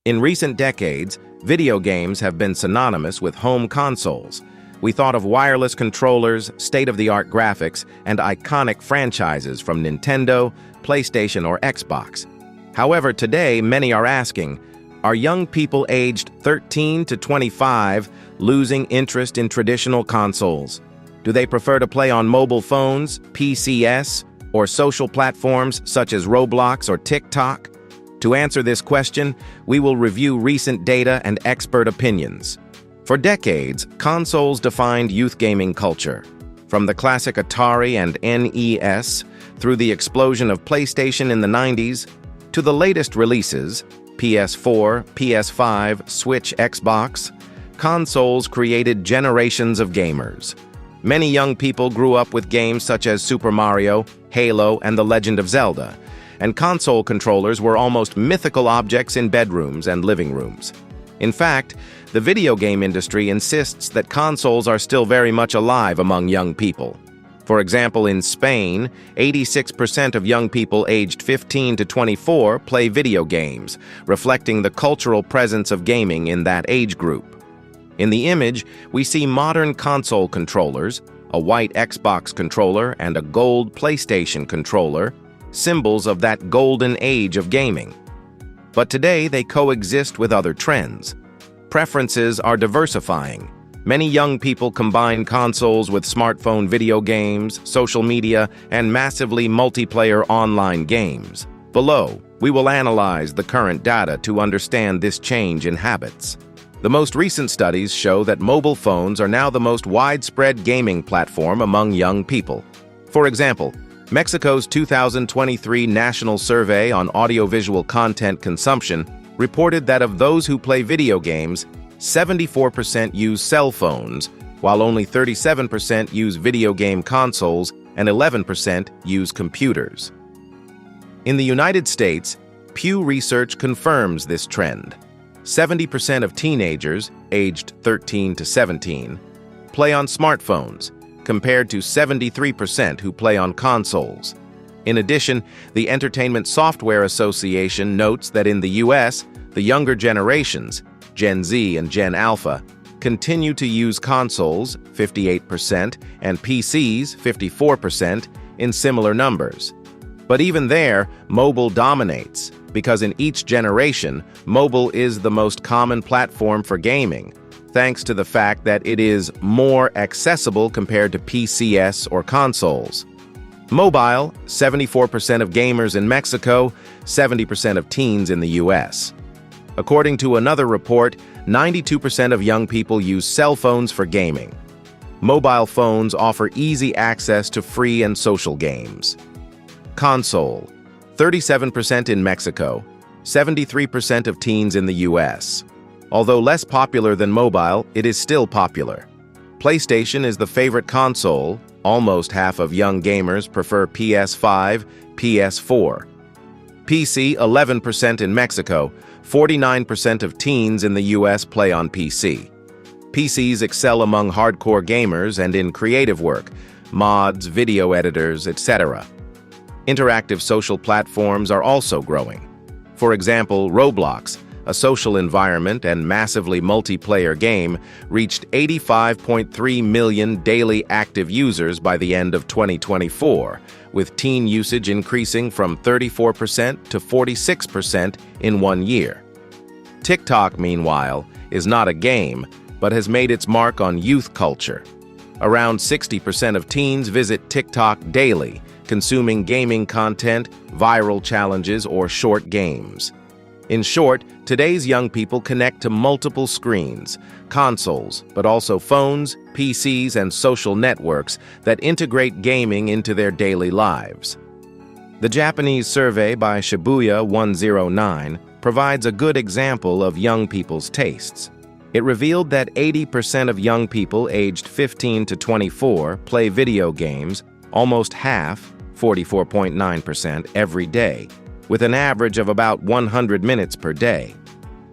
In recent decades, video games have been synonymous with home consoles. We thought of wireless controllers, state-of-the-art graphics, and iconic franchises from Nintendo, PlayStation, or Xbox. However, today many are asking, are young people aged 13 to 25 losing interest in traditional consoles? Do they prefer to play on mobile phones, PCs, or social platforms such as Roblox or TikTok? To answer this question, we will review recent data and expert opinions. For decades, consoles defined youth gaming culture. From the classic Atari and NES, through the explosion of PlayStation in the 90s, to the latest releases, PS4, PS5, Switch, Xbox, consoles created generations of gamers. Many young people grew up with games such as Super Mario, Halo, and The Legend of Zelda, and console controllers were almost mythical objects in bedrooms and living rooms. In fact, the video game industry insists that consoles are still very much alive among young people. For example, in Spain, 86% of young people aged 15 to 24 play video games, reflecting the cultural presence of gaming in that age group. In the image, we see modern console controllers, a white Xbox controller and a gold PlayStation controller, symbols of that golden age of gaming. But today they coexist with other trends. Preferences are diversifying. Many young people combine consoles with smartphone video games, social media, and massively multiplayer online games. Below, we will analyze the current data to understand this change in habits. The most recent studies show that mobile phones are now the most widespread gaming platform among young people. For example, Mexico's 2023 National Survey on Audiovisual Content Consumption reported that of those who play video games, 74% use cell phones, while only 37% use video game consoles and 11% use computers. In the United States, Pew Research confirms this trend. 70% of teenagers, aged 13 to 17, play on smartphones, compared to 73% who play on consoles. In addition, the Entertainment Software Association notes that in the US, the younger generations, Gen Z and Gen Alpha, continue to use consoles, 58%, and PCs, 54%, in similar numbers. But even there, mobile dominates, because in each generation, mobile is the most common platform for gaming, thanks to the fact that it is more accessible compared to PCs or consoles. Mobile, 74% of gamers in Mexico, 70% of teens in the US. According to another report, 92% of young people use cell phones for gaming. Mobile phones offer easy access to free and social games. Console, 37% in Mexico, 73% of teens in the US. Although less popular than mobile, it is still popular. PlayStation is the favorite console. Almost half of young gamers prefer PS5, PS4. PC, 11% in Mexico, 49% of teens in the US play on PC. PCs excel among hardcore gamers and in creative work, mods, video editors, etc. Interactive social platforms are also growing. For example, Roblox, a social environment and massively multiplayer game, reached 85.3 million daily active users by the end of 2024, with teen usage increasing from 34% to 46% in 1 year. TikTok, meanwhile, is not a game, but has made its mark on youth culture. Around 60% of teens visit TikTok daily, consuming gaming content, viral challenges, or short games. In short, today's young people connect to multiple screens, consoles, but also phones, PCs, and social networks that integrate gaming into their daily lives. The Japanese survey by Shibuya 109 provides a good example of young people's tastes. It revealed that 80% of young people aged 15 to 24 play video games, almost half, 44.9%, every day, with an average of about 100 minutes per day.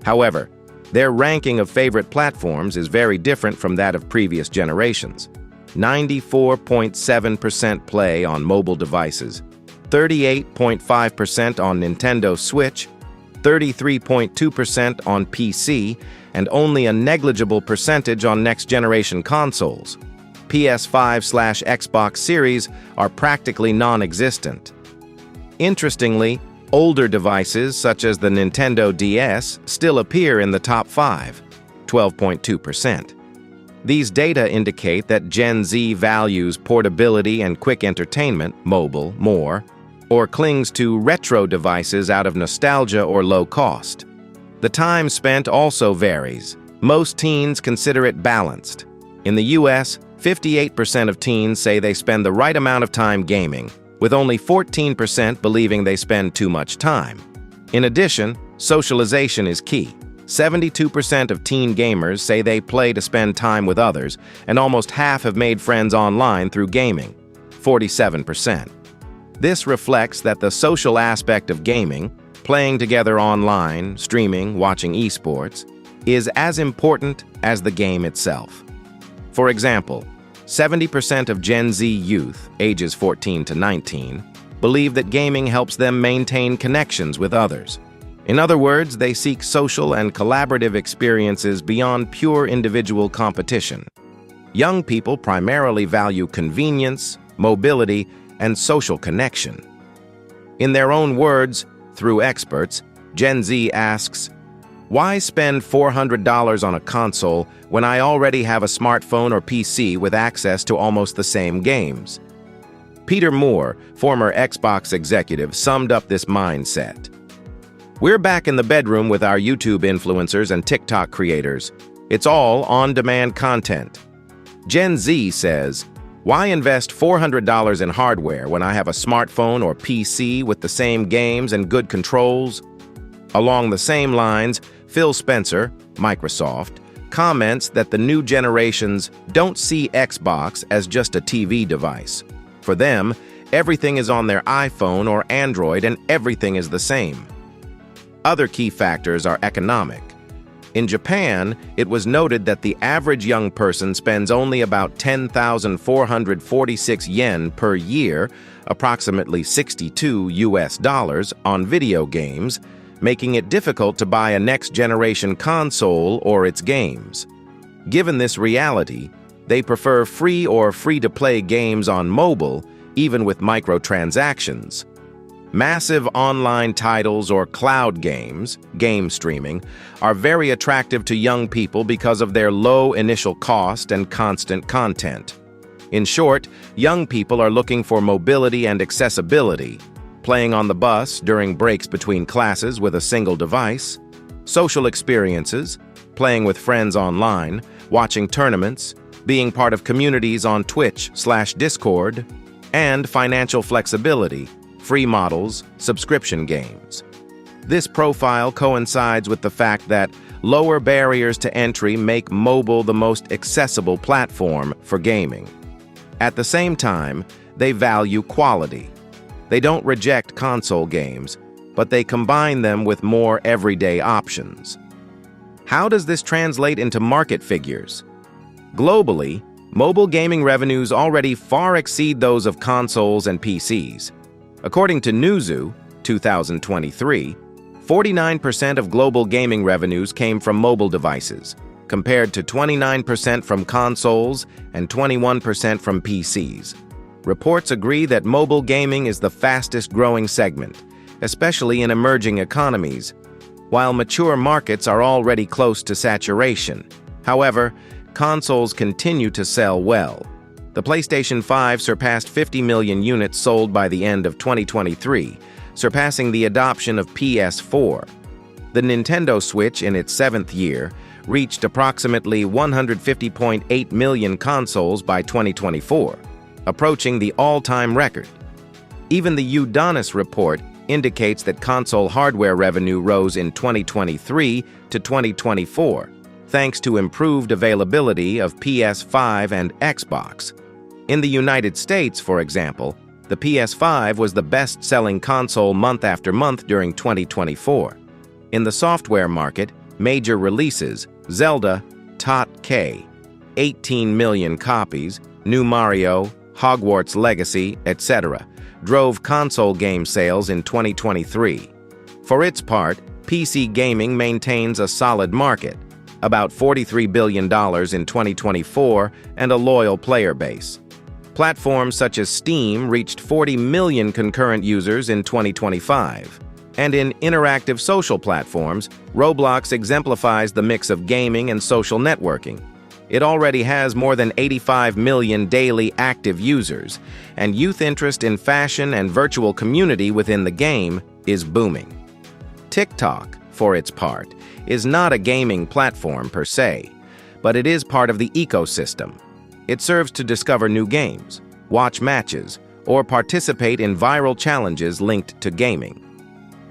However, their ranking of favorite platforms is very different from that of previous generations. 94.7% play on mobile devices, 38.5% on Nintendo Switch, 33.2% on PC, and only a negligible percentage on next-generation consoles. PS5/Xbox Series are practically non-existent. Interestingly, older devices such as the Nintendo DS still appear in the top 5, 12.2%. These data indicate that Gen Z values portability and quick entertainment, mobile, more, or clings to retro devices out of nostalgia or low cost. The time spent also varies. Most teens consider it balanced. In the US, 58% of teens say they spend the right amount of time gaming, with only 14% believing they spend too much time. In addition, socialization is key. 72% of teen gamers say they play to spend time with others, and almost half have made friends online through gaming, 47%. This reflects that the social aspect of gaming, playing together online, streaming, watching esports, is as important as the game itself. For example, 70% of Gen Z youth, ages 14 to 19, believe that gaming helps them maintain connections with others. In other words, they seek social and collaborative experiences beyond pure individual competition. Young people primarily value convenience, mobility, and social connection. In their own words, through experts, Gen Z asks, "Why spend $400 on a console when I already have a smartphone or PC with access to almost the same games?" Peter Moore, former Xbox executive, summed up this mindset. "We're back in the bedroom with our YouTube influencers and TikTok creators. It's all on-demand content." Gen Z says, "Why invest $400 in hardware when I have a smartphone or PC with the same games and good controls?" Along the same lines, Phil Spencer, Microsoft, comments that the new generations don't see Xbox as just a TV device. For them, everything is on their iPhone or Android and everything is the same. Other key factors are economic. In Japan, it was noted that the average young person spends only about 10,446 yen per year, approximately $62 US, on video games, making it difficult to buy a next-generation console or its games. Given this reality, they prefer free or free-to-play games on mobile, even with microtransactions. Massive online titles or cloud games, game streaming, are very attractive to young people because of their low initial cost and constant content. In short, young people are looking for mobility and accessibility, playing on the bus during breaks between classes with a single device, social experiences, playing with friends online, watching tournaments, being part of communities on Twitch/Discord, and financial flexibility, free models, subscription games. This profile coincides with the fact that lower barriers to entry make mobile the most accessible platform for gaming. At the same time, they value quality. They don't reject console games, but they combine them with more everyday options. How does this translate into market figures? Globally, mobile gaming revenues already far exceed those of consoles and PCs. According to Newzoo, 2023, 49% of global gaming revenues came from mobile devices, compared to 29% from consoles and 21% from PCs. Reports agree that mobile gaming is the fastest-growing segment, especially in emerging economies, while mature markets are already close to saturation. However, consoles continue to sell well. The PlayStation 5 surpassed 50 million units sold by the end of 2023, surpassing the adoption of PS4. The Nintendo Switch, in its 7th year, reached approximately 150.8 million consoles by 2024, approaching the all-time record. Even the Udonis report indicates that console hardware revenue rose in 2023 to 2024, thanks to improved availability of PS5 and Xbox. In the United States, for example, the PS5 was the best-selling console month after month during 2024. In the software market, major releases, Zelda, Tot K, 18 million copies, New Mario, Hogwarts Legacy, etc., drove console game sales in 2023. For its part, PC gaming maintains a solid market, about $43 billion in 2024, and a loyal player base. Platforms such as Steam reached 40 million concurrent users in 2025. And in interactive social platforms, Roblox exemplifies the mix of gaming and social networking. It already has more than 85 million daily active users, and youth interest in fashion and virtual community within the game is booming. TikTok, for its part, is not a gaming platform per se, but it is part of the ecosystem. It serves to discover new games, watch matches, or participate in viral challenges linked to gaming.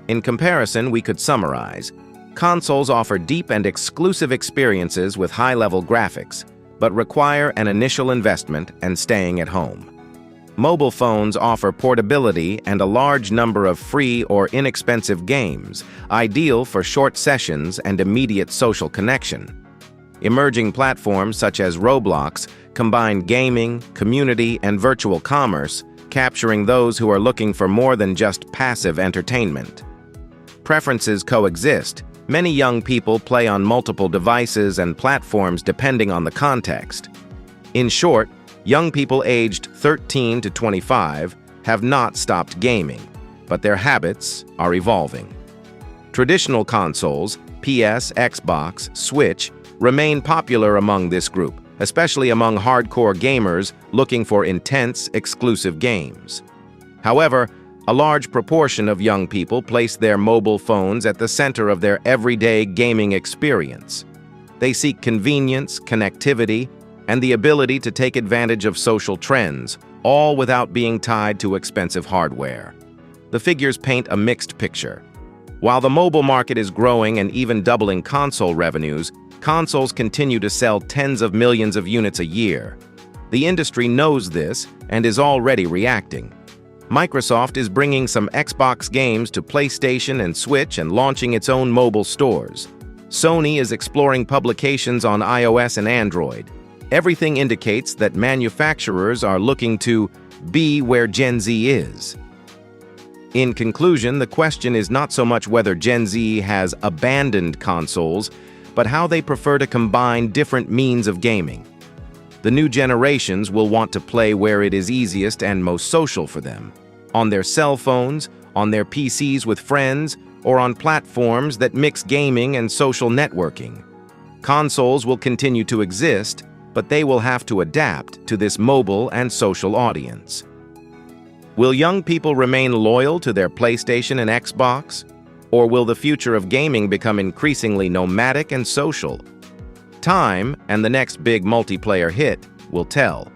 In comparison, we could summarize: consoles offer deep and exclusive experiences with high-level graphics, but require an initial investment and staying at home. Mobile phones offer portability and a large number of free or inexpensive games, ideal for short sessions and immediate social connection. Emerging platforms such as Roblox combine gaming, community, and virtual commerce, capturing those who are looking for more than just passive entertainment. Preferences coexist. Many young people play on multiple devices and platforms depending on the context. In short, young people aged 13 to 25 have not stopped gaming, but their habits are evolving. Traditional consoles, PS, Xbox, Switch, remain popular among this group, especially among hardcore gamers looking for intense, exclusive games. However, a large proportion of young people place their mobile phones at the center of their everyday gaming experience. They seek convenience, connectivity, and the ability to take advantage of social trends, all without being tied to expensive hardware. The figures paint a mixed picture. While the mobile market is growing and even doubling console revenues, consoles continue to sell tens of millions of units a year. The industry knows this and is already reacting. Microsoft is bringing some Xbox games to PlayStation and Switch and launching its own mobile stores. Sony is exploring publications on iOS and Android. Everything indicates that manufacturers are looking to be where Gen Z is. In conclusion, the question is not so much whether Gen Z has abandoned consoles, but how they prefer to combine different means of gaming. The new generations will want to play where it is easiest and most social for them, on their cell phones, on their PCs with friends, or on platforms that mix gaming and social networking. Consoles will continue to exist, but they will have to adapt to this mobile and social audience. Will young people remain loyal to their PlayStation and Xbox? Or will the future of gaming become increasingly nomadic and social? Time and the next big multiplayer hit will tell.